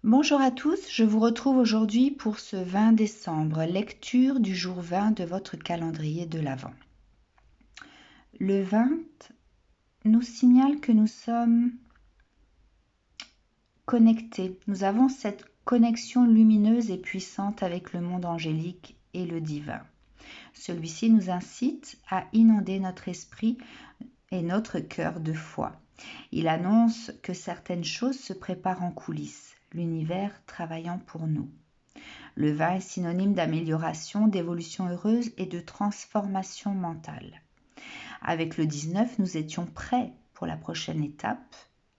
Bonjour à tous, je vous retrouve aujourd'hui pour ce 20 décembre, lecture du jour 20 de votre calendrier de l'Avent. Le 20 nous signale que nous sommes connectés. Nous avons cette connexion lumineuse et puissante avec le monde angélique et le divin. Celui-ci nous incite à inonder notre esprit et notre cœur de foi. Il annonce que certaines choses se préparent en coulisses, l'univers travaillant pour nous. Le 20 est synonyme d'amélioration, d'évolution heureuse et de transformation mentale. Avec le 19, nous étions prêts pour la prochaine étape.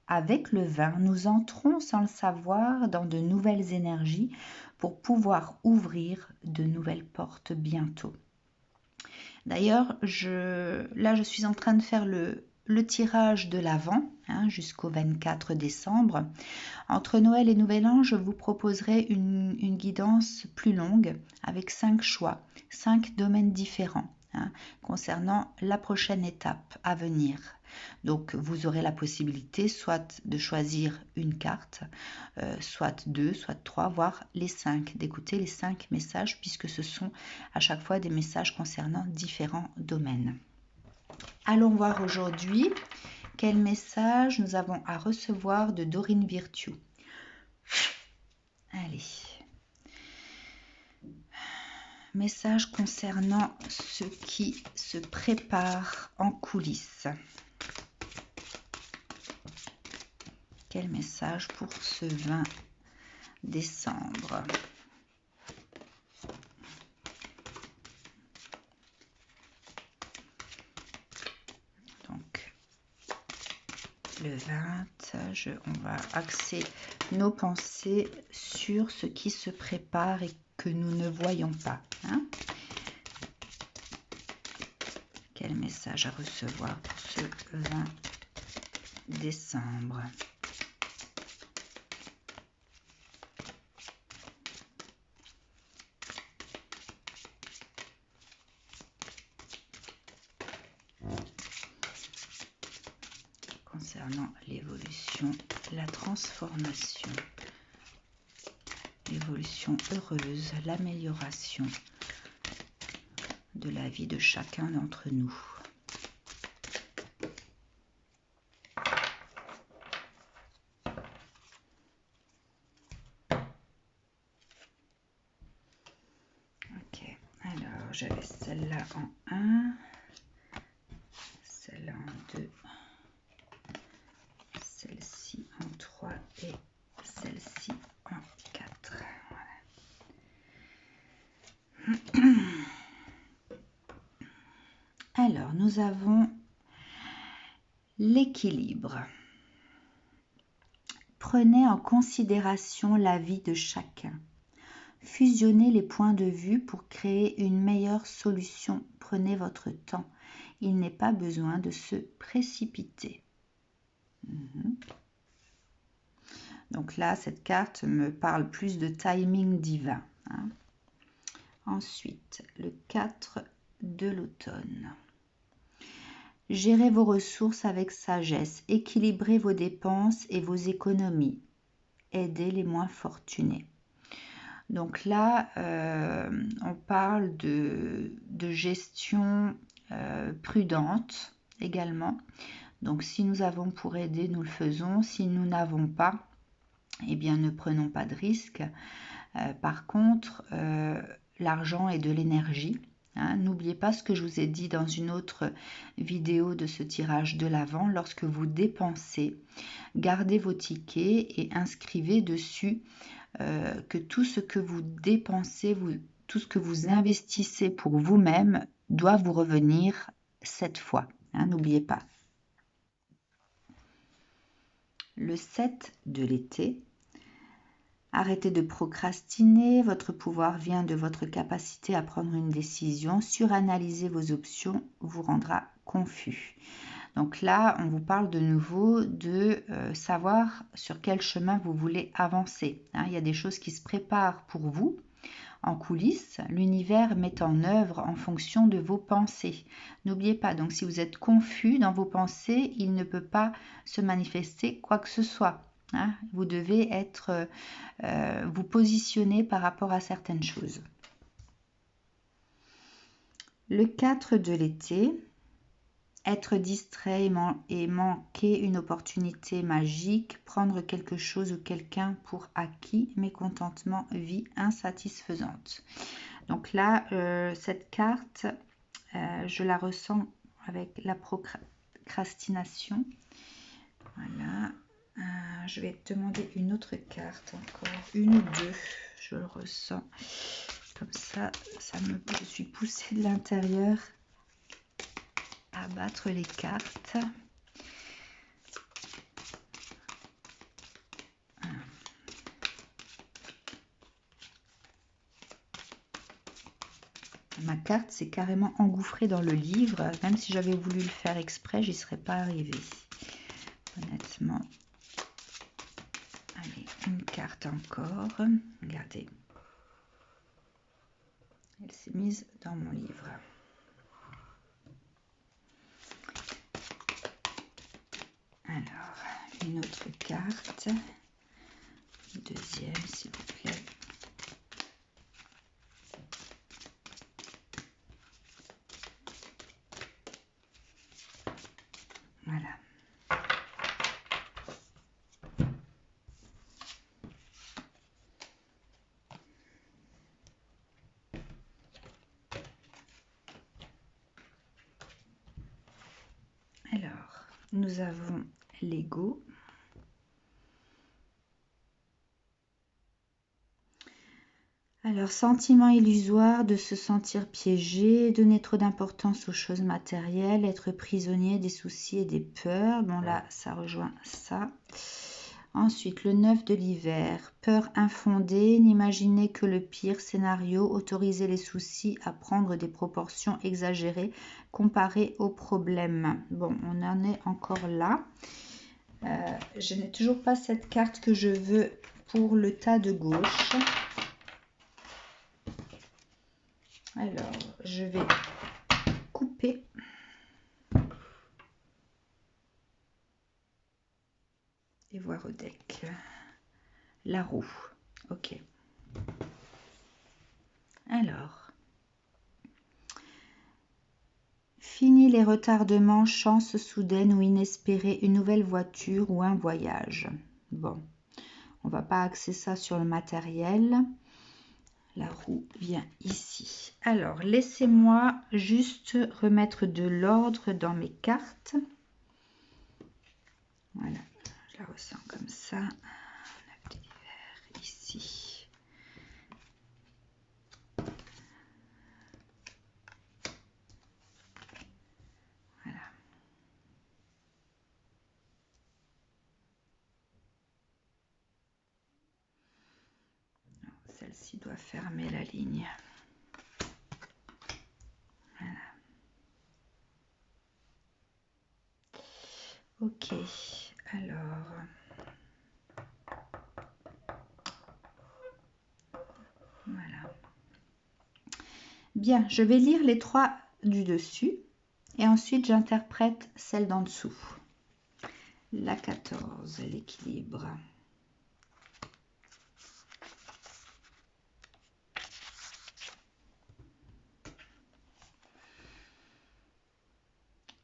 Avec le 20, nous entrons sans le savoir dans de nouvelles énergies pour pouvoir ouvrir de nouvelles portes bientôt. D'ailleurs, je suis en train de faire le tirage de l'Avent jusqu'au 24 décembre. Entre Noël et Nouvel An, je vous proposerai une guidance plus longue avec 5 choix, 5 domaines différents concernant la prochaine étape à venir. Donc vous aurez la possibilité soit de choisir une carte, soit 2, soit 3, voire les 5, d'écouter les 5 messages puisque ce sont à chaque fois des messages concernant différents domaines. Allons voir aujourd'hui quel message nous avons à recevoir de Dorine Virtue. Allez. Message concernant ce qui se prépare en coulisses. Quel message pour ce 20 décembre? Donc, le 20, on va axer nos pensées sur ce qui se prépare et que nous ne voyons pas. Quel message à recevoir pour ce 20 décembre? Concernant l'évolution, la transformation, l'évolution heureuse, l'amélioration de la vie de chacun d'entre nous. Ok, alors j'avais celle-là en 1, celle-là en 2, celle-ci en 3 et celle-ci en 4. Voilà. Alors, nous avons l'équilibre. Prenez en considération la vie de chacun. Fusionnez les points de vue pour créer une meilleure solution. Prenez votre temps. Il n'est pas besoin de se précipiter. Donc là, cette carte me parle plus de timing divin. Ensuite, le 4 de l'automne. Gérez vos ressources avec sagesse, équilibrez vos dépenses et vos économies, aidez les moins fortunés. Donc là, on parle de gestion prudente également. Donc si nous avons pour aider, nous le faisons. Si nous n'avons pas, eh bien ne prenons pas de risques. Par contre, l'argent est de l'énergie. N'oubliez pas ce que je vous ai dit dans une autre vidéo de ce tirage de l'Avent. Lorsque vous dépensez, gardez vos tickets et inscrivez dessus que tout ce que vous dépensez, tout ce que vous investissez pour vous-même doit vous revenir cette fois. N'oubliez pas. Le 7 de l'été. Arrêtez de procrastiner, votre pouvoir vient de votre capacité à prendre une décision. Suranalyser vos options vous rendra confus. Donc là, on vous parle de nouveau de savoir sur quel chemin vous voulez avancer. Il y a des choses qui se préparent pour vous en coulisses. L'univers met en œuvre en fonction de vos pensées. N'oubliez pas, donc si vous êtes confus dans vos pensées, il ne peut pas se manifester quoi que ce soit. hein. Vous devez être, vous positionner par rapport à certaines choses. Le 4 de l'été, être distrait et manquer une opportunité magique, prendre quelque chose ou quelqu'un pour acquis, mécontentement, vie insatisfaisante. Donc là, cette carte, je la ressens avec la procrastination. Voilà. Je vais te demander une autre carte encore, une ou deux, je le ressens. Comme ça, je suis poussée de l'intérieur à battre les cartes. Ma carte s'est carrément engouffrée dans le livre. Même si j'avais voulu le faire exprès, j'y serais pas arrivée. Honnêtement. Allez, une carte encore. Regardez. Elle s'est mise dans mon livre. Alors, une autre carte. Deuxième, s'il vous plaît. Voilà. Alors, nous avons l'ego. Alors, sentiment illusoire de se sentir piégé, donner trop d'importance aux choses matérielles, être prisonnier des soucis et des peurs. Bon, là, ça rejoint ça. Ensuite, le 9 de l'hiver, peur infondée, n'imaginer que le pire scénario, autoriser les soucis à prendre des proportions exagérées comparées aux problèmes. Bon, on en est encore là. Je n'ai toujours pas cette carte que je veux pour le tas de gauche. Alors, je vais couper. Et voir au deck. La roue. Ok. Alors. Fini les retardements, chance soudaine ou inespérée, une nouvelle voiture ou un voyage. Bon. On va pas axer ça sur le matériel. La roue vient ici. Alors, laissez-moi juste remettre de l'ordre dans mes cartes. Voilà, je la ressens comme ça. La petite verre ici. Voilà. Celle-ci doit fermer la ligne. Voilà. Ok, alors... Voilà. Bien, je vais lire les trois du dessus et ensuite j'interprète celle d'en dessous. La 14, l'équilibre.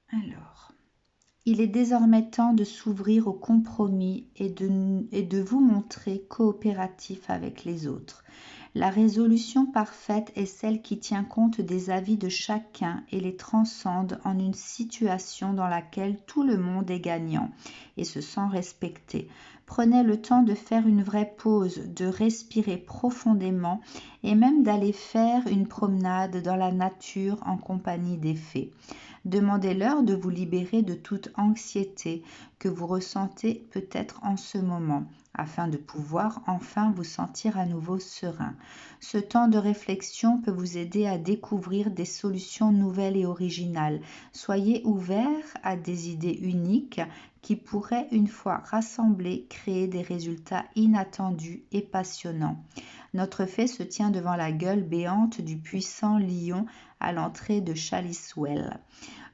Alors, il est désormais temps de s'ouvrir au compromis et de vous montrer coopératif avec les autres. La résolution parfaite est celle qui tient compte des avis de chacun et les transcende en une situation dans laquelle tout le monde est gagnant et se sent respecté. Prenez le temps de faire une vraie pause, de respirer profondément et même d'aller faire une promenade dans la nature en compagnie des fées. Demandez-leur de vous libérer de toute anxiété que vous ressentez peut-être en ce moment, afin de pouvoir enfin vous sentir à nouveau serein. Ce temps de réflexion peut vous aider à découvrir des solutions nouvelles et originales. Soyez ouvert à des idées uniques qui pourraient, une fois rassemblées, créer des résultats inattendus et passionnants. Notre fée se tient devant la gueule béante du puissant lion à l'entrée de Chalice Well.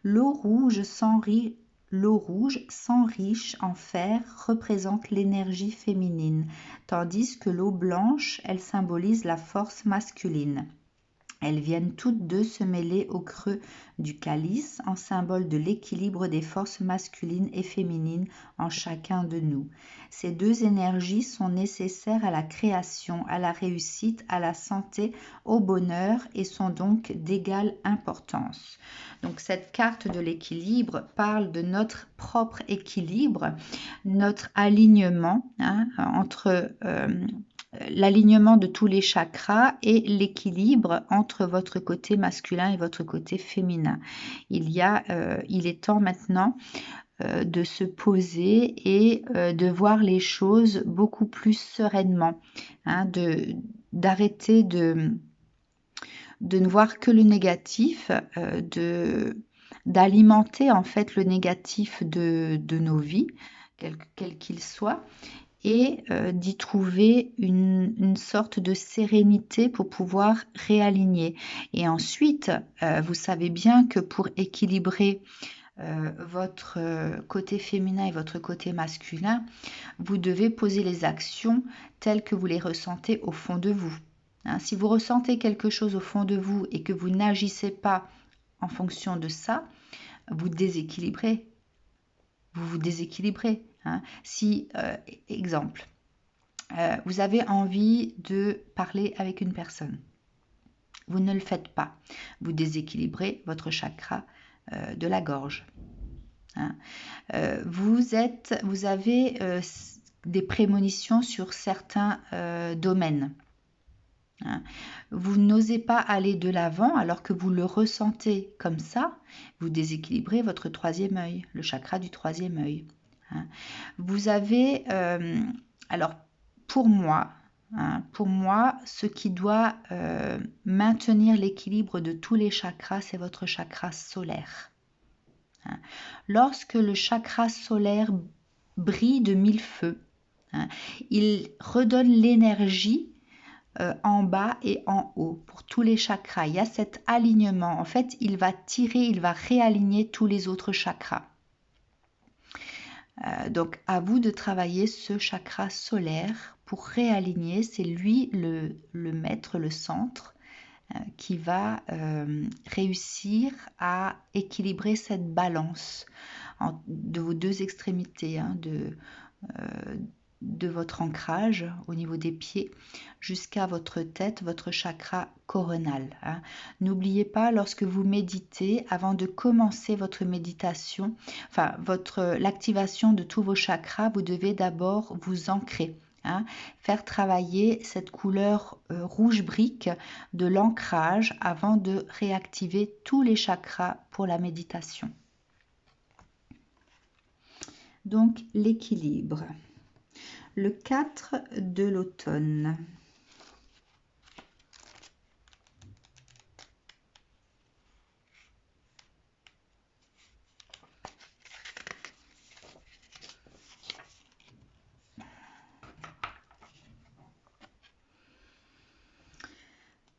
L'eau rouge s'enrit L'eau rouge, sang riche en fer, représente l'énergie féminine, tandis que l'eau blanche, elle symbolise la force masculine. Elles viennent toutes deux se mêler au creux du calice en symbole de l'équilibre des forces masculines et féminines en chacun de nous. Ces deux énergies sont nécessaires à la création, à la réussite, à la santé, au bonheur et sont donc d'égale importance. Donc cette carte de l'équilibre parle de notre propre équilibre, notre alignement entre l'alignement de tous les chakras et l'équilibre entre votre côté masculin et votre côté féminin. Il est temps maintenant de se poser et de voir les choses beaucoup plus sereinement, d'arrêter de ne voir que le négatif, d'alimenter en fait le négatif de nos vies, quel qu'il soit, et d'y trouver une sorte de sérénité pour pouvoir réaligner. Et ensuite, vous savez bien que pour équilibrer votre côté féminin et votre côté masculin, vous devez poser les actions telles que vous les ressentez au fond de vous. Si vous ressentez quelque chose au fond de vous et que vous n'agissez pas en fonction de ça, vous déséquilibrez. Vous vous déséquilibrez. Si, exemple, vous avez envie de parler avec une personne, vous ne le faites pas. Vous déséquilibrez votre chakra de la gorge. Vous avez des prémonitions sur certains domaines. Vous n'osez pas aller de l'avant alors que vous le ressentez comme ça, vous déséquilibrez votre troisième œil, le chakra du troisième œil. Vous avez, alors pour moi, ce qui doit maintenir l'équilibre de tous les chakras, c'est votre chakra solaire. Lorsque le chakra solaire brille de mille feux, il redonne l'énergie en bas et en haut pour tous les chakras. Il y a cet alignement. En fait, il va réaligner tous les autres chakras. Donc, à vous de travailler ce chakra solaire pour réaligner. C'est lui le maître, le centre, qui va réussir à équilibrer cette balance de vos deux extrémités, de votre ancrage au niveau des pieds jusqu'à votre tête, votre chakra coronal. N'oubliez pas, lorsque vous méditez, avant de commencer votre méditation, l'activation de tous vos chakras, vous devez d'abord vous ancrer. Faire travailler cette couleur rouge brique de l'ancrage avant de réactiver tous les chakras pour la méditation. Donc l'équilibre. Le 4 de l'automne.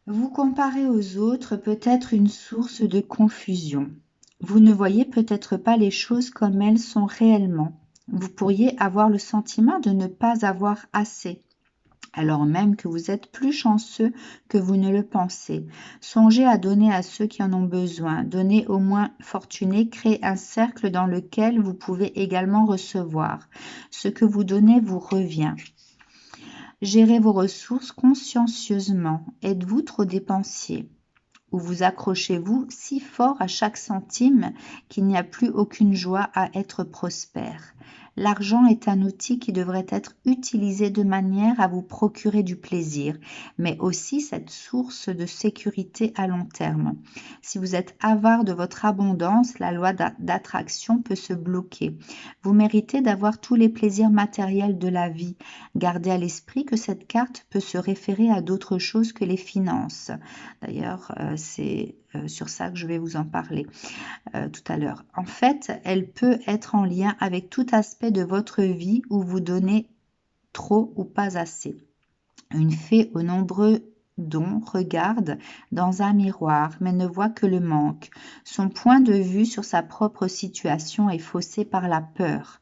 Vous comparez aux autres peut-être une source de confusion. Vous ne voyez peut-être pas les choses comme elles sont réellement. Vous pourriez avoir le sentiment de ne pas avoir assez, alors même que vous êtes plus chanceux que vous ne le pensez. Songez à donner à ceux qui en ont besoin. Donnez aux moins fortunés, créez un cercle dans lequel vous pouvez également recevoir. Ce que vous donnez vous revient. Gérez vos ressources consciencieusement. Êtes-vous trop dépensier ? Ou vous accrochez-vous si fort à chaque centime qu'il n'y a plus aucune joie à être prospère ? L'argent est un outil qui devrait être utilisé de manière à vous procurer du plaisir, mais aussi cette source de sécurité à long terme. Si vous êtes avare de votre abondance, la loi d'attraction peut se bloquer. Vous méritez d'avoir tous les plaisirs matériels de la vie. Gardez à l'esprit que cette carte peut se référer à d'autres choses que les finances. D'ailleurs, c'est sur ça que je vais vous en parler tout à l'heure. En fait, elle peut être en lien avec tout aspect de votre vie où vous donnez trop ou pas assez. Une fée aux nombreux dont regarde dans un miroir, mais ne voit que le manque. Son point de vue sur sa propre situation est faussé par la peur.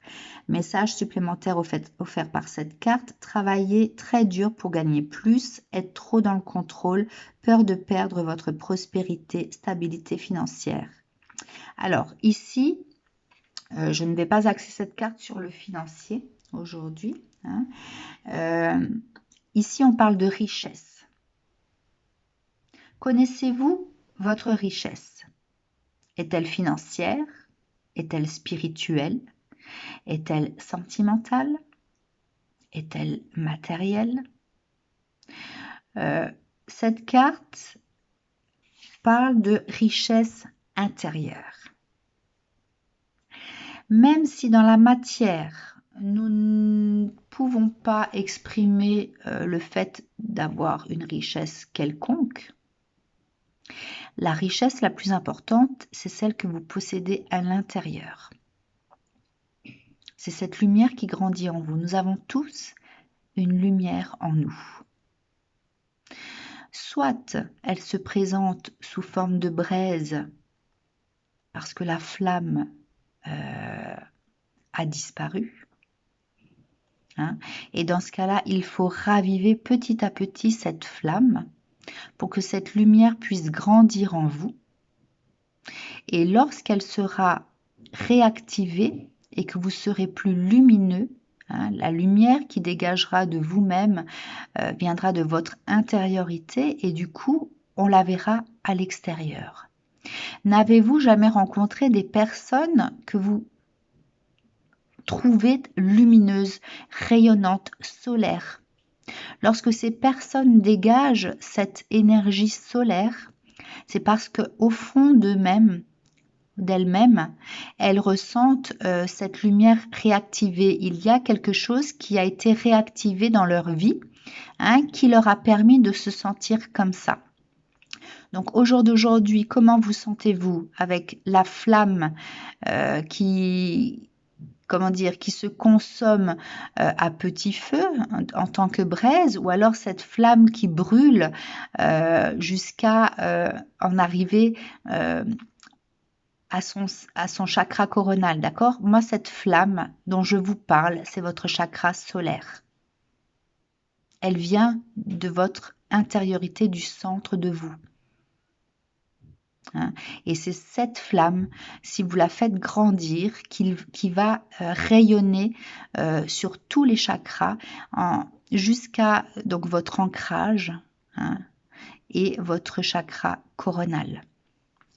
Message supplémentaire offert par cette carte, travaillez très dur pour gagner plus, être trop dans le contrôle, peur de perdre votre prospérité, stabilité financière. Alors ici, je ne vais pas axer cette carte sur le financier aujourd'hui. Ici, on parle de richesse. Connaissez-vous votre richesse? Est-elle financière? Est-elle spirituelle? Est-elle sentimentale? Est-elle matérielle? Cette carte parle de richesse intérieure. Même si dans la matière, nous ne pouvons pas exprimer le fait d'avoir une richesse quelconque, la richesse la plus importante, c'est celle que vous possédez à l'intérieur. C'est cette lumière qui grandit en vous. Nous avons tous une lumière en nous. Soit elle se présente sous forme de braise parce que la flamme a disparu. Et dans ce cas-là, il faut raviver petit à petit cette flamme pour que cette lumière puisse grandir en vous. Et lorsqu'elle sera réactivée et que vous serez plus lumineux, la lumière qui dégagera de vous-même viendra de votre intériorité et du coup, on la verra à l'extérieur. N'avez-vous jamais rencontré des personnes que vous trouvez lumineuses, rayonnantes, solaires? Lorsque ces personnes dégagent cette énergie solaire, c'est parce qu'au fond d'elles-mêmes, elles ressentent cette lumière réactivée. Il y a quelque chose qui a été réactivé dans leur vie, qui leur a permis de se sentir comme ça. Donc au jour d'aujourd'hui, comment vous sentez-vous avec la flamme qui se consomme à petit feu en tant que braise, ou alors cette flamme qui brûle jusqu'à en arriver à son chakra coronal, d'accord? Moi, cette flamme dont je vous parle, c'est votre chakra solaire. Elle vient de votre intériorité, du centre de vous. Et c'est cette flamme, si vous la faites grandir, qui va rayonner sur tous les chakras jusqu'à donc votre ancrage et votre chakra coronal.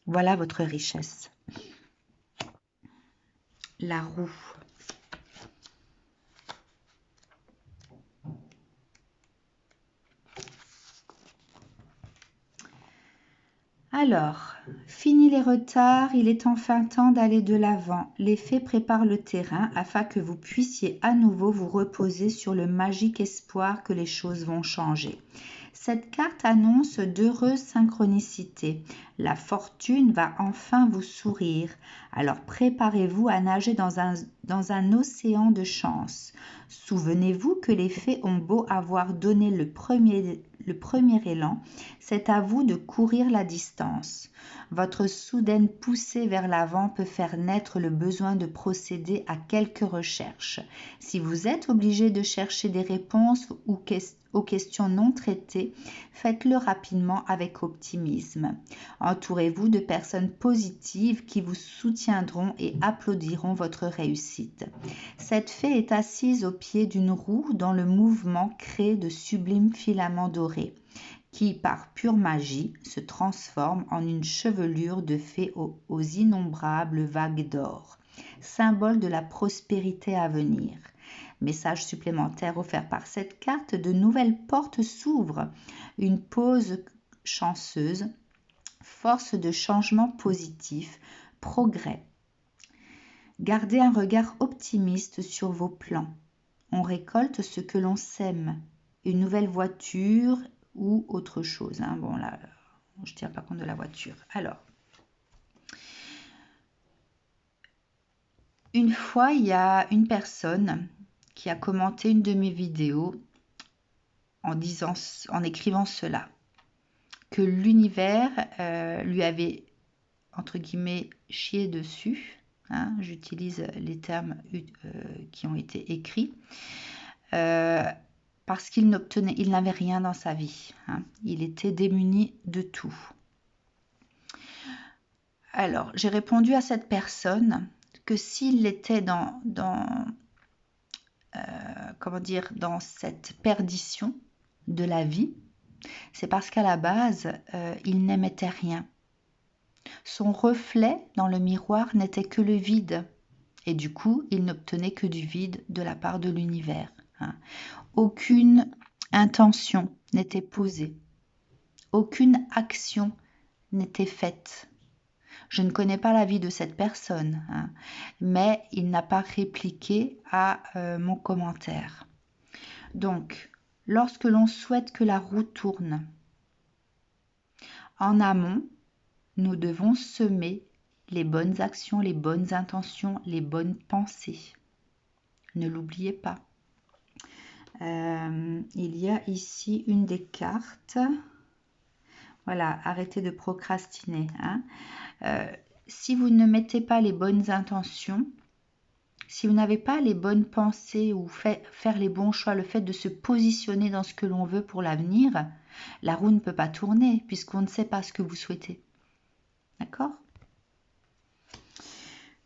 Voilà votre richesse. La roue. Alors, fini les retards, il est enfin temps d'aller de l'avant. Les fées préparent le terrain afin que vous puissiez à nouveau vous reposer sur le magique espoir que les choses vont changer. Cette carte annonce d'heureuses synchronicités. La fortune va enfin vous sourire. Alors préparez-vous à nager dans un océan de chance. Souvenez-vous que les fées ont beau avoir donné le premier élan, c'est à vous de courir la distance. Votre soudaine poussée vers l'avant peut faire naître le besoin de procéder à quelques recherches. Si vous êtes obligé de chercher des réponses aux questions non traitées, faites-le rapidement avec optimisme. Entourez-vous de personnes positives qui vous soutiendront et applaudiront votre réussite. Cette fée est assise au pied d'une roue dont le mouvement crée de sublimes filaments dorés qui, par pure magie, se transforme en une chevelure de fée aux innombrables vagues d'or, symbole de la prospérité à venir. Message supplémentaire offert par cette carte, de nouvelles portes s'ouvrent, une pause chanceuse, force de changement positif, progrès. Gardez un regard optimiste sur vos plans. On récolte ce que l'on sème, une nouvelle voiture ou autre chose. Bon là, je ne tiens pas compte de la voiture. Alors, une fois, il y a une personne qui a commenté une de mes vidéos en écrivant cela. que l'univers lui avait, entre guillemets, chié dessus. Hein, j'utilise les termes qui ont été écrits. Parce qu'il n'avait rien dans sa vie. Hein. Il était démuni de tout. Alors, j'ai répondu à cette personne que s'il était comment dire, dans cette perdition de la vie, c'est parce qu'à la base, il n'émettait rien. Son reflet dans le miroir n'était que le vide. Et du coup, il n'obtenait que du vide de la part de l'univers. Hein. Aucune intention n'était posée. Aucune action n'était faite. Je ne connais pas la vie de cette personne, hein, mais il n'a pas répliqué à mon commentaire. Donc, lorsque l'on souhaite que la roue tourne, en amont, nous devons semer les bonnes actions, les bonnes intentions, les bonnes pensées. Ne l'oubliez pas. Il y a ici une des cartes. Voilà, arrêtez de procrastiner. Hein. Si vous ne mettez pas les bonnes intentions, si vous n'avez pas les bonnes pensées ou faire les bons choix, le fait de se positionner dans ce que l'on veut pour l'avenir, la roue ne peut pas tourner puisqu'on ne sait pas ce que vous souhaitez. D'accord?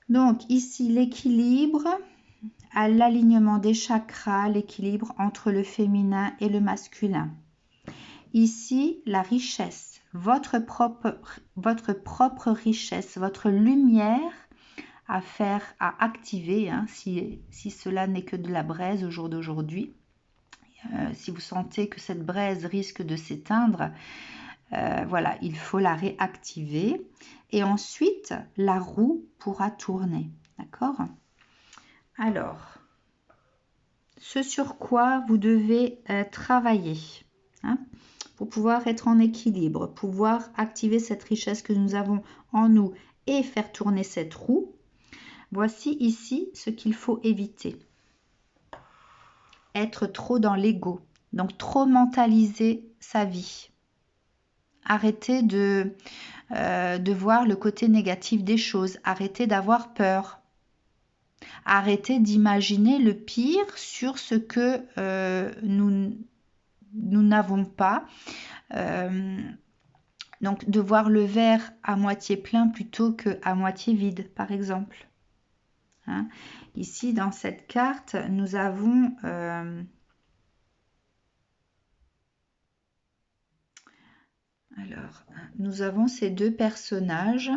Donc ici, l'équilibre, à l'alignement des chakras, l'équilibre entre le féminin et le masculin. Ici, la richesse, votre propre richesse, votre lumière à faire, à activer, hein, si cela n'est que de la braise au jour d'aujourd'hui. Si vous sentez que cette braise risque de s'éteindre, voilà, il faut la réactiver. Et ensuite, la roue pourra tourner. D'accord? Alors, ce sur quoi vous devez travailler, hein, pour pouvoir être en équilibre, pouvoir activer cette richesse que nous avons en nous et faire tourner cette roue. Voici ici ce qu'il faut éviter. Être trop dans l'ego, donc trop mentaliser sa vie. Arrêtez de voir le côté négatif des choses. Arrêtez d'avoir peur. Arrêtez d'imaginer le pire sur ce que nous n'avons pas. Donc de voir le verre à moitié plein plutôt qu'à moitié vide, par exemple. Hein. Ici, dans cette carte, nous avons ces deux personnages.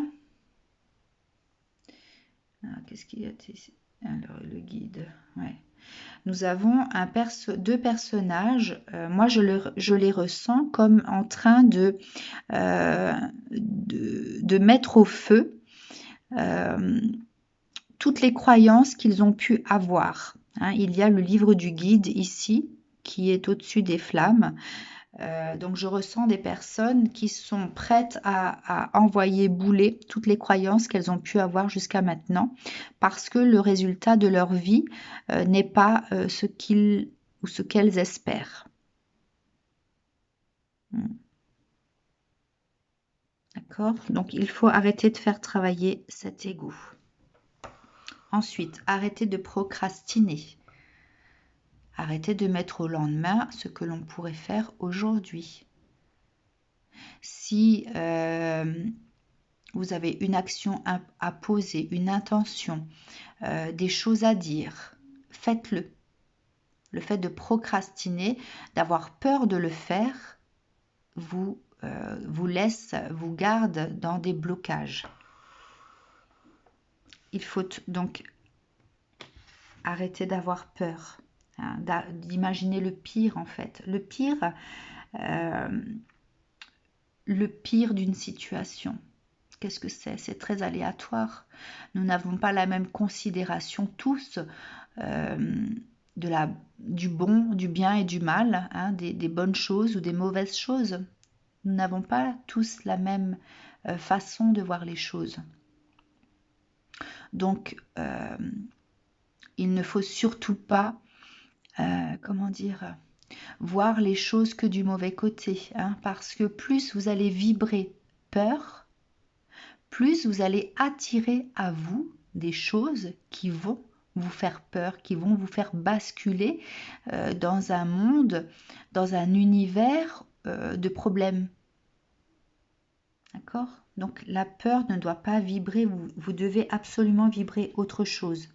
Qu'est-ce qu'il y a ici? Alors, le guide, ouais. Nous avons deux personnages. Moi, je les ressens comme en train de mettre au feu toutes les croyances qu'ils ont pu avoir. Hein, il y a le livre du guide ici, qui est au-dessus des flammes. Donc je ressens des personnes qui sont prêtes à envoyer bouler toutes les croyances qu'elles ont pu avoir jusqu'à maintenant, parce que le résultat de leur vie n'est pas ce qu'elles espèrent. D'accord? Donc il faut arrêter de faire travailler cet ego. Ensuite, arrêtez de procrastiner. Arrêtez de mettre au lendemain ce que l'on pourrait faire aujourd'hui. Si vous avez une action à poser, une intention, des choses à dire, faites-le. Le fait de procrastiner, d'avoir peur de le faire, vous garde dans des blocages. Il faut donc arrêter d'avoir peur, hein, d'imaginer le pire en fait. Le pire d'une situation. Qu'est-ce que c'est? C'est très aléatoire. Nous n'avons pas la même considération tous du bon, du bien et du mal, hein, des bonnes choses ou des mauvaises choses. Nous n'avons pas tous la même façon de voir les choses. Donc, il ne faut surtout pas, voir les choses que du mauvais côté, hein, parce que plus vous allez vibrer peur, plus vous allez attirer à vous des choses qui vont vous faire peur, qui vont vous faire basculer dans un monde, dans un univers de problèmes. D'accord? Donc la peur ne doit pas vibrer, vous devez absolument vibrer autre chose.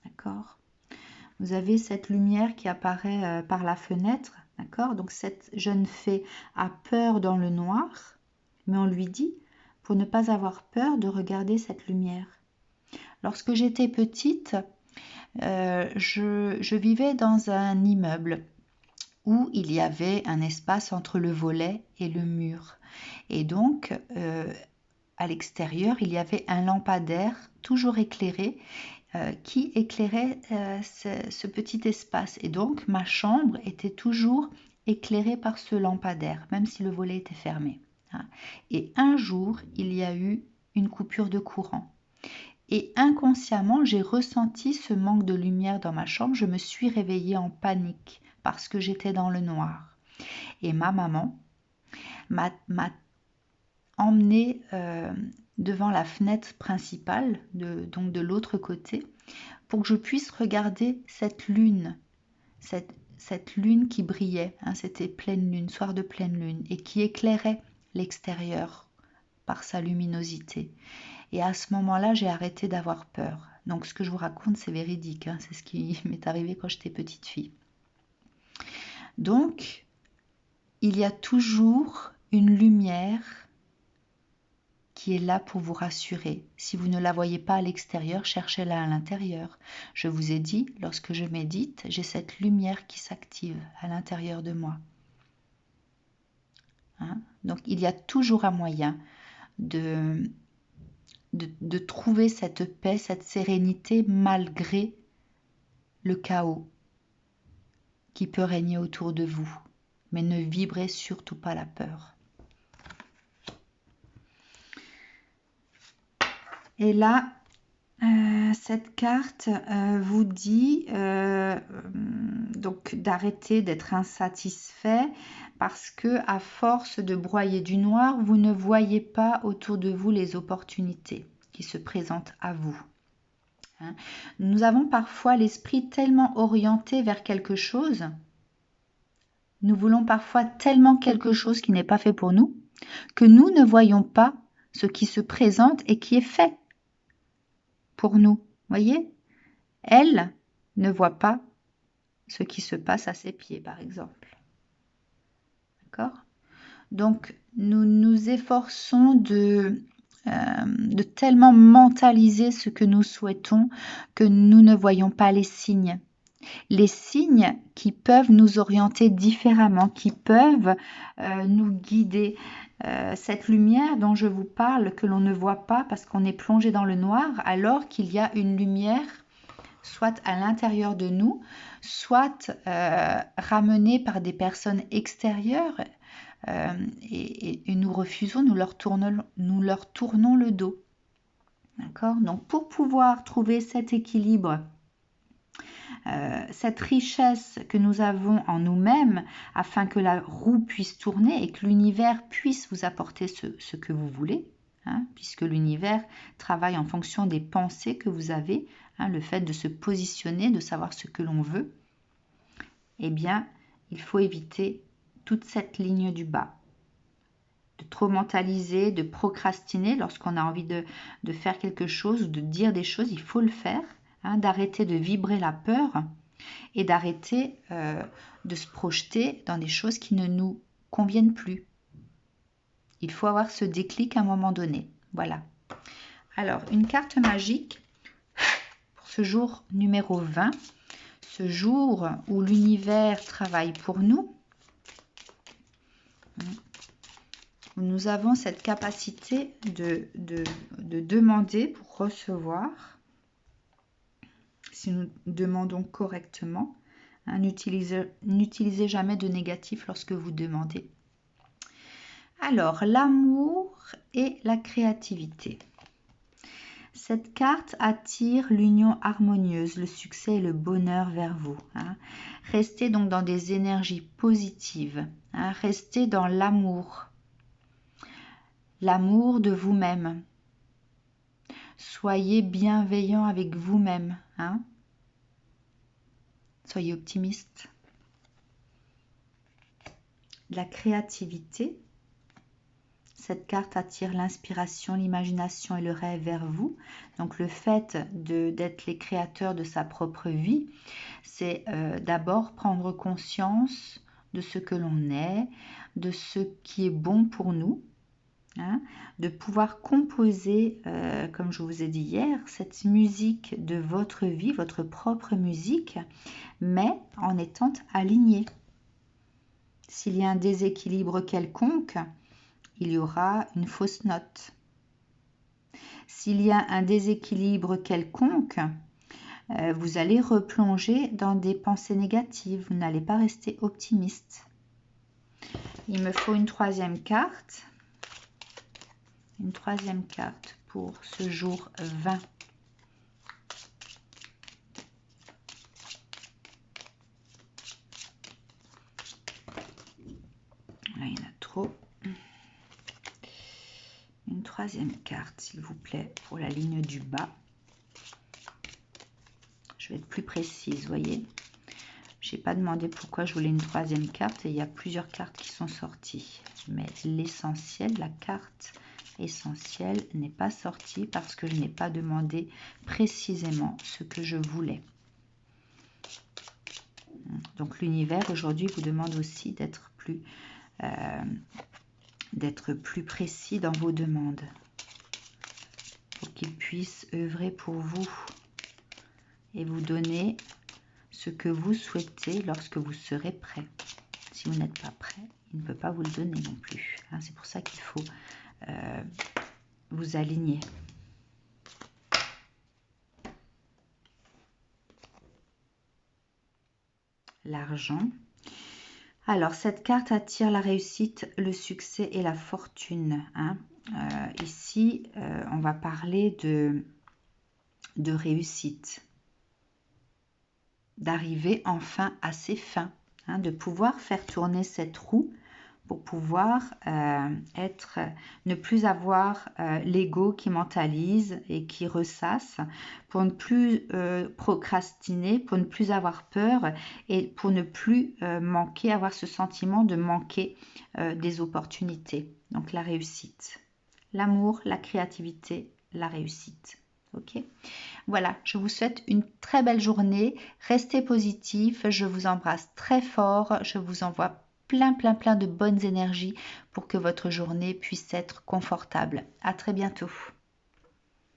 D'accord? Vous avez cette lumière qui apparaît par la fenêtre. D'accord? Donc cette jeune fée a peur dans le noir, mais on lui dit, pour ne pas avoir peur, de regarder cette lumière. Lorsque j'étais petite, je vivais dans un immeuble où il y avait un espace entre le volet et le mur. Et donc, à l'extérieur, il y avait un lampadaire toujours éclairé qui éclairait ce petit espace. Et donc, ma chambre était toujours éclairée par ce lampadaire, même si le volet était fermé. Et un jour, il y a eu une coupure de courant. Et inconsciemment, j'ai ressenti ce manque de lumière dans ma chambre. Je me suis réveillée en panique parce que j'étais dans le noir. Et ma maman m'a emmenée devant la fenêtre principale, donc de l'autre côté, pour que je puisse regarder cette lune, cette lune qui brillait. Hein, c'était pleine lune, soir de pleine lune, et qui éclairait l'extérieur par sa luminosité. Et à ce moment-là, j'ai arrêté d'avoir peur. Donc ce que je vous raconte, c'est véridique. Hein, c'est ce qui m'est arrivé quand j'étais petite fille. Donc, il y a toujours une lumière qui est là pour vous rassurer. Si vous ne la voyez pas à l'extérieur, cherchez-la à l'intérieur. Je vous ai dit, lorsque je médite, j'ai cette lumière qui s'active à l'intérieur de moi. Hein? Donc, il y a toujours un moyen de trouver cette paix, cette sérénité malgré le chaos qui peut régner autour de vous. Mais ne vibrez surtout pas la peur. Et là, cette carte vous dit donc d'arrêter d'être insatisfait parce que à force de broyer du noir, vous ne voyez pas autour de vous les opportunités qui se présentent à vous. Hein. Nous avons parfois l'esprit tellement orienté vers quelque chose, nous voulons parfois tellement quelque chose qui n'est pas fait pour nous, que nous ne voyons pas ce qui se présente et qui est fait pour nous. Voyez, elle ne voit pas ce qui se passe à ses pieds, par exemple. D'accord? Donc, nous nous efforçons de tellement mentaliser ce que nous souhaitons que nous ne voyons pas les signes. Les signes qui peuvent nous orienter différemment, qui peuvent nous guider. Cette lumière dont je vous parle, que l'on ne voit pas parce qu'on est plongé dans le noir, alors qu'il y a une lumière soit à l'intérieur de nous, soit ramenée par des personnes extérieures et nous refusons, nous leur tournons le dos. D'accord ? Donc pour pouvoir trouver cet équilibre, cette richesse que nous avons en nous-mêmes afin que la roue puisse tourner et que l'univers puisse vous apporter ce que vous voulez, hein, puisque l'univers travaille en fonction des pensées que vous avez, hein, le fait de se positionner, de savoir ce que l'on veut, eh bien, il faut éviter toute cette ligne du bas. De trop mentaliser, de procrastiner lorsqu'on a envie de faire quelque chose ou de dire des choses, il faut le faire. Hein, d'arrêter de vibrer la peur et d'arrêter de se projeter dans des choses qui ne nous conviennent plus. Il faut avoir ce déclic à un moment donné. Voilà. Alors, une carte magique pour ce jour numéro 20, ce jour où l'univers travaille pour nous, où nous avons cette capacité de demander pour recevoir. Si nous demandons correctement, hein, n'utilisez jamais de négatif lorsque vous demandez. Alors, l'amour et la créativité. Cette carte attire l'union harmonieuse, le succès et le bonheur vers vous. Restez donc dans des énergies positives. Restez dans l'amour. L'amour de vous-même. Soyez bienveillant avec vous-même. Soyez optimiste. La créativité. Cette carte attire l'inspiration, l'imagination et le rêve vers vous. Donc le fait d'être les créateurs de sa propre vie, c'est d'abord prendre conscience de ce que l'on est, de ce qui est bon pour nous, de pouvoir composer, comme je vous ai dit hier, cette musique de votre vie, votre propre musique, mais en étant aligné. S'il y a un déséquilibre quelconque, il y aura une fausse note. S'il y a un déséquilibre quelconque, vous allez replonger dans des pensées négatives. Vous n'allez pas rester optimiste. Il me faut une troisième carte. Une troisième carte pour ce jour 20. Là, il y en a trop. Une troisième carte, s'il vous plaît, pour la ligne du bas. Je vais être plus précise, voyez. Je n'ai pas demandé pourquoi je voulais une troisième carte et il y a plusieurs cartes qui sont sorties. Mais l'essentiel, la carte essentielle n'est pas sortie parce que je n'ai pas demandé précisément ce que je voulais. Donc l'univers aujourd'hui vous demande aussi d'être plus précis dans vos demandes pour qu'il puisse œuvrer pour vous et vous donner ce que vous souhaitez lorsque vous serez prêt. Si vous n'êtes pas prêt, il ne peut pas vous le donner non plus. C'est pour ça qu'il faut vous aligner. L'argent. Alors, cette carte attire la réussite, le succès et la fortune. Ici, on va parler de réussite. D'arriver enfin à ses fins. De pouvoir faire tourner cette roue pour pouvoir ne plus avoir l'ego qui mentalise et qui ressasse, pour ne plus procrastiner, pour ne plus avoir peur et pour ne plus avoir ce sentiment de manquer des opportunités. Donc la réussite, l'amour, la créativité, la réussite. Ok, voilà, je vous souhaite une très belle journée. Restez positif, je vous embrasse très fort, je vous envoie plein de bonnes énergies pour que votre journée puisse être confortable. À très bientôt.